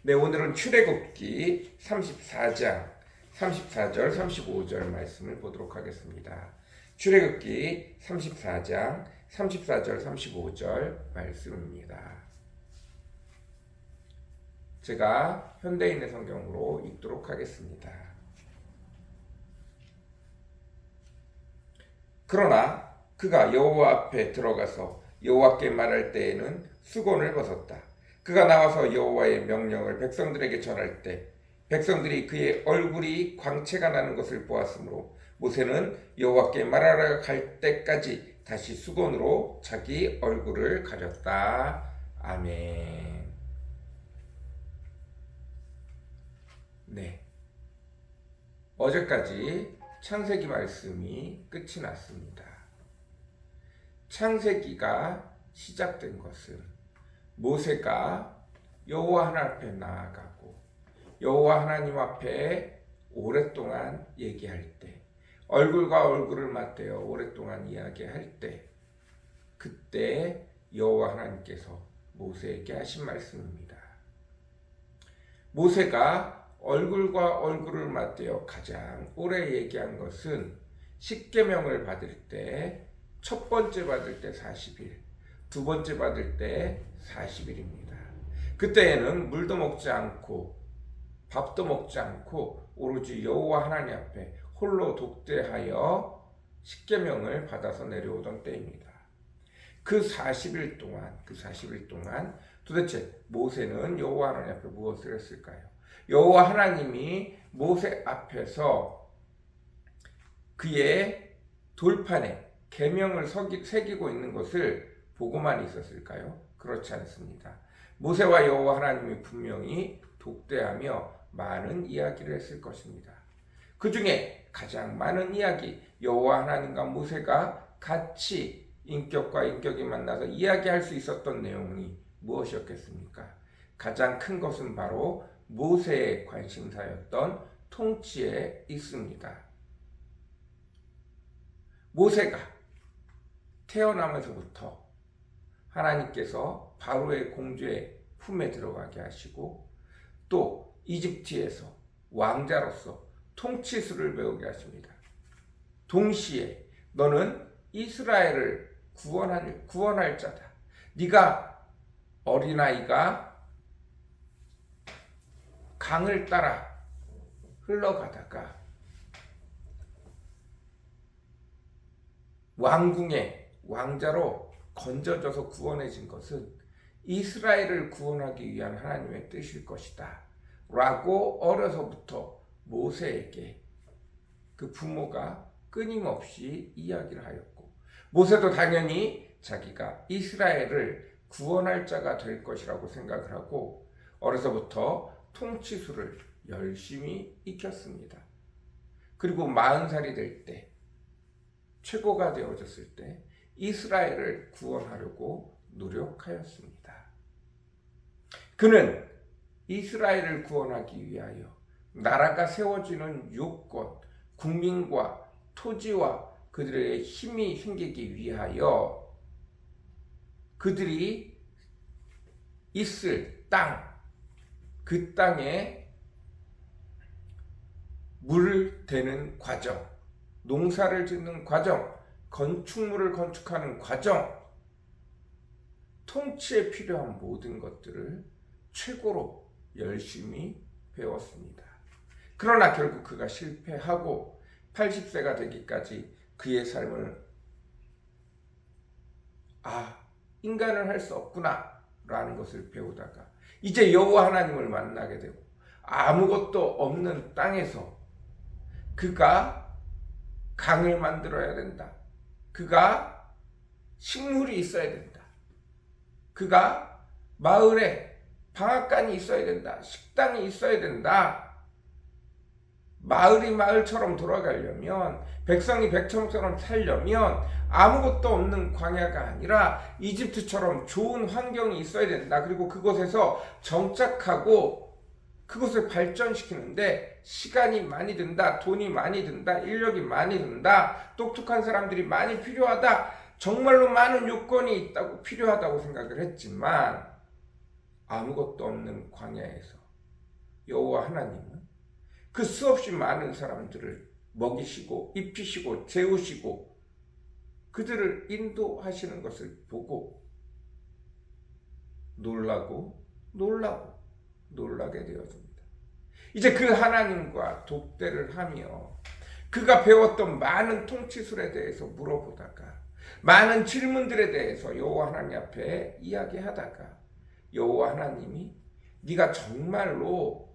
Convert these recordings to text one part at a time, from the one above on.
네, 오늘은 출애굽기 34장 34절 35절 말씀을 보도록 하겠습니다. 출애굽기 34장 34절 35절 말씀입니다. 제가 현대인의 성경으로 읽도록 하겠습니다. 그러나 그가 여호와 앞에 들어가서 여호와께 말할 때에는 수건을 벗었다. 그가 나와서 여호와의 명령을 백성들에게 전할 때 백성들이 그의 얼굴이 광채가 나는 것을 보았으므로 모세는 여호와께 말하러 갈 때까지 다시 수건으로 자기 얼굴을 가렸다. 아멘. 네. 어제까지 창세기 말씀이 끝이 났습니다. 창세기가 시작된 것은 모세가 여호와 하나님 앞에 나아가고 여호와 하나님 앞에 오랫동안 얘기할 때, 얼굴과 얼굴을 맞대어 오랫동안 이야기할 때, 그때 여호와 하나님께서 모세에게 하신 말씀입니다. 모세가 얼굴과 얼굴을 맞대어 가장 오래 얘기한 것은 십계명을 받을 때, 첫 번째 받을 때 40일, 두 번째 받을 때 40일입니다. 그때에는 물도 먹지 않고 밥도 먹지 않고 오로지 여호와 하나님 앞에 홀로 독대하여 십계명을 받아서 내려오던 때입니다. 그 40일 동안 도대체 모세는 여호와 하나님 앞에 무엇을 했을까요? 여호와 하나님이 모세 앞에서 그의 돌판에 계명을 새기고 있는 것을 보고만 있었을까요? 그렇지 않습니다. 모세와 여호와 하나님이 분명히 독대하며 많은 이야기를 했을 것입니다. 그 중에 가장 많은 이야기, 여호와 하나님과 모세가 같이 인격과 인격이 만나서 이야기할 수 있었던 내용이 무엇이었겠습니까? 가장 큰 것은 바로 모세의 관심사였던 통치에 있습니다. 모세가 태어나면서부터 하나님께서 바로의 공주의 품에 들어가게 하시고 또 이집트에서 왕자로서 통치술을 배우게 하십니다. 동시에 너는 이스라엘을 구원할 자다. 네가 어린아이가 강을 따라 흘러가다가 왕궁의 왕자로 건져져서 구원해진 것은 이스라엘을 구원하기 위한 하나님의 뜻일 것이다 라고 어려서부터 모세에게 그 부모가 끊임없이 이야기를 하였고, 모세도 당연히 자기가 이스라엘을 구원할 자가 될 것이라고 생각을 하고 어려서부터 통치술을 열심히 익혔습니다. 그리고 40살이 될 때, 최고가 되어졌을 때 이스라엘을 구원하려고 노력하였습니다. 그는 이스라엘을 구원하기 위하여 나라가 세워지는 요건, 국민과 토지와 그들의 힘이 생기기 위하여 그들이 있을 땅, 그 땅에 물을 대는 과정, 농사를 짓는 과정, 건축물을 건축하는 과정, 통치에 필요한 모든 것들을 최고로 열심히 배웠습니다. 그러나 결국 그가 실패하고 80세가 되기까지 그의 삶을 인간은 할 수 없구나 라는 것을 배우다가 이제 여호와 하나님을 만나게 되고 아무것도 없는 땅에서 그가 강을 만들어야 된다. 그가 식물이 있어야 된다. 그가 마을에 방앗간이 있어야 된다. 식당이 있어야 된다. 마을이 마을처럼 돌아가려면, 백성이 백성처럼 살려면 아무것도 없는 광야가 아니라 이집트처럼 좋은 환경이 있어야 된다. 그리고 그곳에서 정착하고 그것을 발전시키는데 시간이 많이 든다, 돈이 많이 든다, 인력이 많이 든다, 똑똑한 사람들이 많이 필요하다, 정말로 많은 요건이 있다고 필요하다고 생각을 했지만 아무것도 없는 광야에서 여호와 하나님은 그 수없이 많은 사람들을 먹이시고 입히시고 재우시고 그들을 인도하시는 것을 보고 놀라게 되었습니다. 이제 그 하나님과 독대를 하며 그가 배웠던 많은 통치술에 대해서 물어보다가 많은 질문들에 대해서 여호와 하나님 앞에 이야기하다가 여호와 하나님이 네가 정말로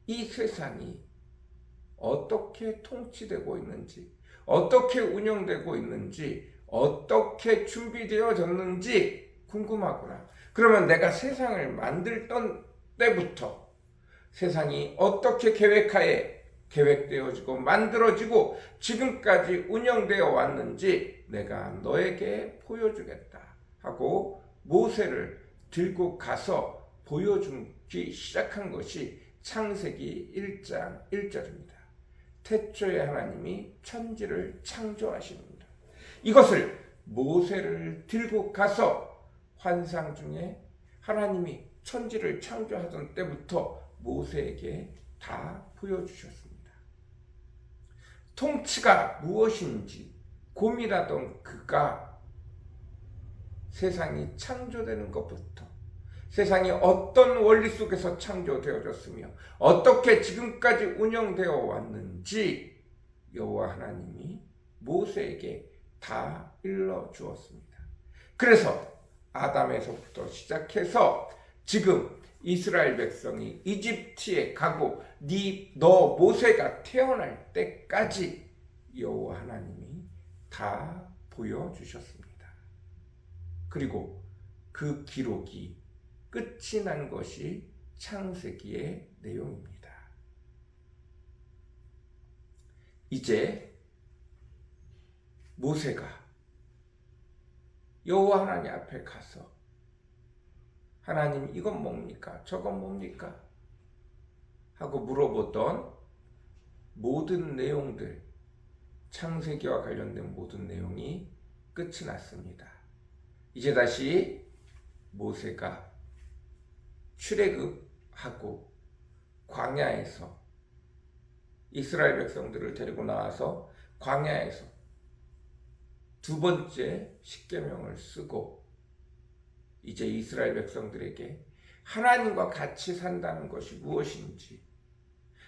이 세상이 어떻게 통치되고 있는지, 어떻게 운영되고 있는지, 어떻게 준비되어졌는지 궁금하구나. 그러면 내가 세상을 만들던 때부터 세상이 어떻게 계획되어지고 만들어지고 지금까지 운영되어 왔는지 내가 너에게 보여주겠다 하고 모세를 들고 가서 보여주기 시작한 것이 창세기 1장 1절입니다. 태초에 하나님이 천지를 창조하십니다. 이것을 모세를 들고 가서 환상 중에 하나님이 천지를 창조하던 때부터 모세에게 다 보여주셨습니다. 통치가 무엇인지 고민하던 그가 세상이 창조되는 것부터 세상이 어떤 원리 속에서 창조되어졌으며 어떻게 지금까지 운영되어 왔는지 여호와 하나님이 모세에게 다 일러주었습니다. 그래서 아담에서부터 시작해서 지금 이스라엘 백성이 이집트에 가고 너 모세가 태어날 때까지 여호와 하나님이 다 보여주셨습니다. 그리고 그 기록이 끝이 난 것이 창세기의 내용입니다. 이제 모세가 여호와 하나님 앞에 가서 하나님 이건 뭡니까? 저건 뭡니까? 하고 물어보던 모든 내용들, 창세기와 관련된 모든 내용이 끝이 났습니다. 이제 다시 모세가 출애굽하고 광야에서 이스라엘 백성들을 데리고 나와서 광야에서 두 번째 십계명을 쓰고 이제 이스라엘 백성들에게 하나님과 같이 산다는 것이 무엇인지,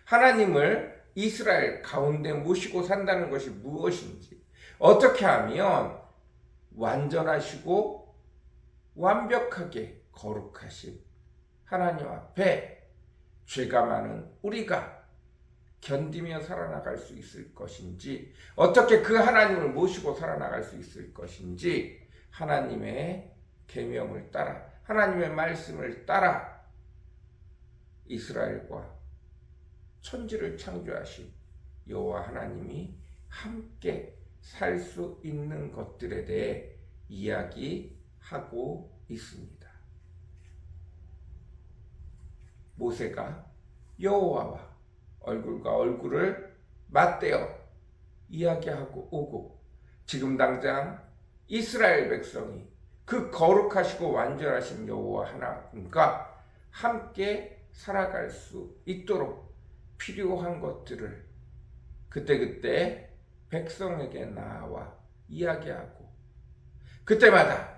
하나님을 이스라엘 가운데 모시고 산다는 것이 무엇인지, 어떻게 하면 완전하시고 완벽하게 거룩하신 하나님 앞에 죄가 많은 우리가 견디며 살아나갈 수 있을 것인지, 어떻게 그 하나님을 모시고 살아나갈 수 있을 것인지, 하나님의 계명을 따라, 하나님의 말씀을 따라 이스라엘과 천지를 창조하신 여호와 하나님이 함께 살 수 있는 것들에 대해 이야기하고 있습니다. 모세가 여호와와 얼굴과 얼굴을 맞대어 이야기하고 오고, 지금 당장 이스라엘 백성이 그 거룩하시고 완전하신 여호와 하나님과 함께 살아갈 수 있도록 필요한 것들을 그때그때 백성에게 나와 이야기하고, 그때마다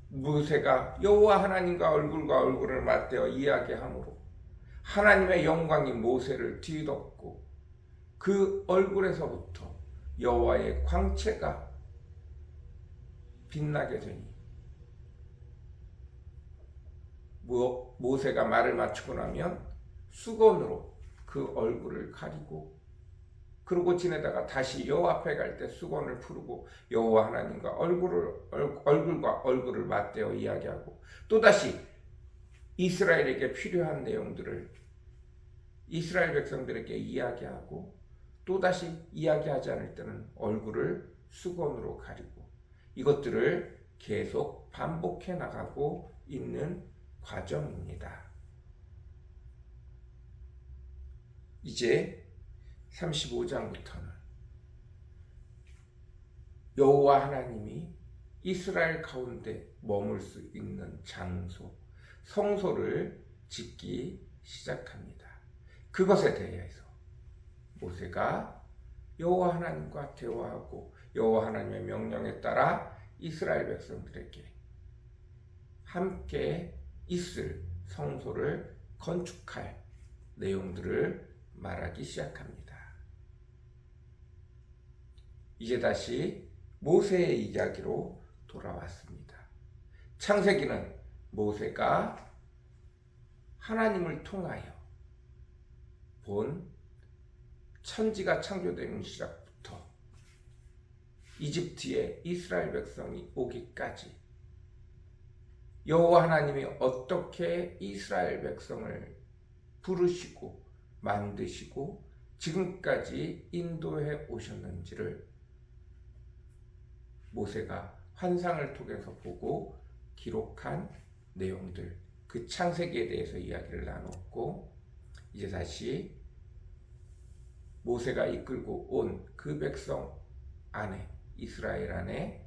모세가 여호와 하나님과 얼굴과 얼굴을 맞대어 이야기하므로 하나님의 영광이 모세를 뒤덮고 그 얼굴에서부터 여호와의 광채가 빛나게 되니 모세가 말을 마치고 나면 수건으로 그 얼굴을 가리고, 그러고 지내다가 다시 여호와 앞에 갈 때 수건을 풀고 여호와 하나님과 얼굴과 얼굴을 맞대어 이야기하고, 또다시 이스라엘에게 필요한 내용들을 이스라엘 백성들에게 이야기하고, 또다시 이야기하지 않을 때는 얼굴을 수건으로 가리고, 이것들을 계속 반복해 나가고 있는 과정입니다. 이제 35장부터는 여호와 하나님이 이스라엘 가운데 머물 수 있는 장소, 성소를 짓기 시작합니다. 그것에 대해서 모세가 여호와 하나님과 대화하고 여호와 하나님의 명령에 따라 이스라엘 백성들에게 함께 있을 성소를 건축할 내용들을 말하기 시작합니다. 이제 다시 모세의 이야기로 돌아왔습니다. 창세기는 모세가 하나님을 통하여 본 천지가 창조되는 시작부터 이집트에 이스라엘 백성이 오기까지 여호와 하나님이 어떻게 이스라엘 백성을 부르시고 만드시고 지금까지 인도해 오셨는지를 모세가 환상을 통해서 보고 기록한 내용들, 그 창세기에 대해서 이야기를 나눴고, 이제 다시 모세가 이끌고 온 그 백성 안에, 이스라엘 안에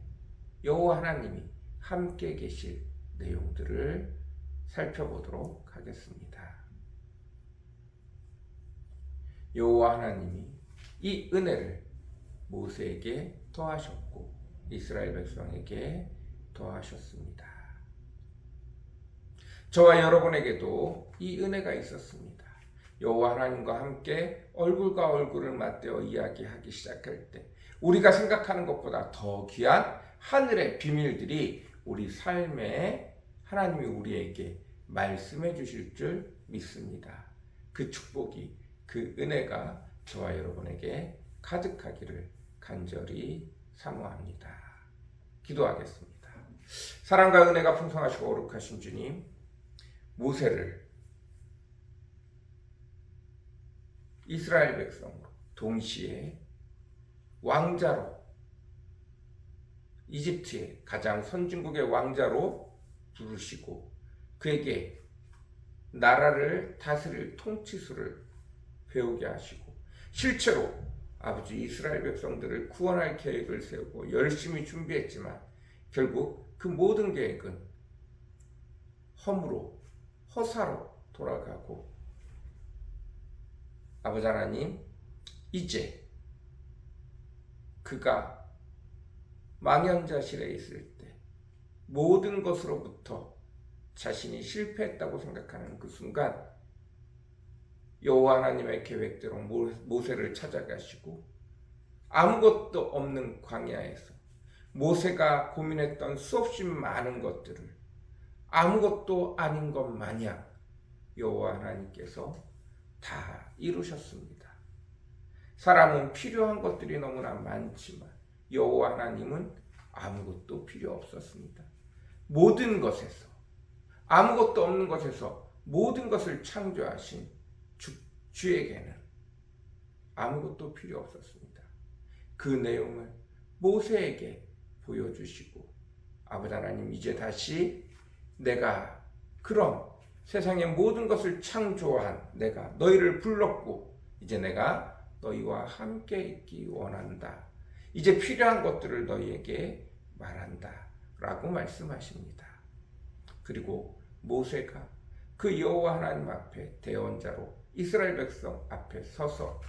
여호와 하나님이 함께 계실 내용들을 살펴보도록 하겠습니다. 여호와 하나님이 이 은혜를 모세에게 더하셨고 이스라엘 백성에게 더하셨습니다. 저와 여러분에게도 이 은혜가 있었습니다. 여호와 하나님과 함께 얼굴과 얼굴을 맞대어 이야기하기 시작할 때 우리가 생각하는 것보다 더 귀한 하늘의 비밀들이 우리 삶에 하나님이 우리에게 말씀해 주실 줄 믿습니다. 그 축복이, 그 은혜가 저와 여러분에게 가득하기를 간절히 사모합니다. 기도하겠습니다. 사랑과 은혜가 풍성하시고 거룩하신 주님, 모세를 이스라엘 백성으로 동시에 왕자로, 이집트의 가장 선진국의 왕자로 부르시고 그에게 나라를 다스릴 통치수를 배우게 하시고 실제로 아버지 이스라엘 백성들을 구원할 계획을 세우고 열심히 준비했지만 결국 그 모든 계획은 허무로, 허사로 돌아가고 아버지 하나님, 이제 그가 망연자실에 있을 때 모든 것으로부터 자신이 실패했다고 생각하는 그 순간 여호와 하나님의 계획대로 모세를 찾아가시고 아무것도 없는 광야에서 모세가 고민했던 수없이 많은 것들을 아무것도 아닌 것 마냥 여호와 하나님께서 다 이루셨습니다. 사람은 필요한 것들이 너무나 많지만 여호와 하나님은 아무것도 필요 없었습니다. 모든 것에서, 아무것도 없는 것에서 모든 것을 창조하신 주에게는 아무것도 필요 없었습니다. 그 내용을 모세에게 보여주시고 아버지 하나님, 이제 다시 내가 그럼 세상의 모든 것을 창조한 내가 너희를 불렀고 이제 내가 너희와 함께 있기 원한다. 이제 필요한 것들을 너희에게 말한다 라고 말씀하십니다. 그리고 모세가 그 여호와 하나님 앞에 대언자로 이스라엘 백성 앞에 서서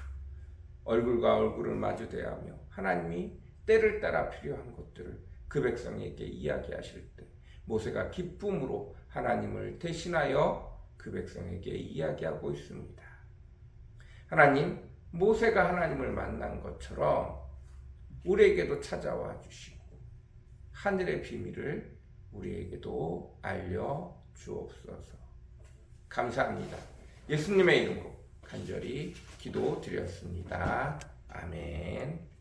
얼굴과 얼굴을 마주 대하며 하나님이 때를 따라 필요한 것들을 그 백성에게 이야기하실 때 모세가 기쁨으로 하나님을 대신하여 그 백성에게 이야기하고 있습니다. 하나님, 모세가 하나님을 만난 것처럼 우리에게도 찾아와 주시고 하늘의 비밀을 우리에게도 알려 주옵소서. 감사합니다. 예수님의 이름으로 간절히 기도드렸습니다. 아멘.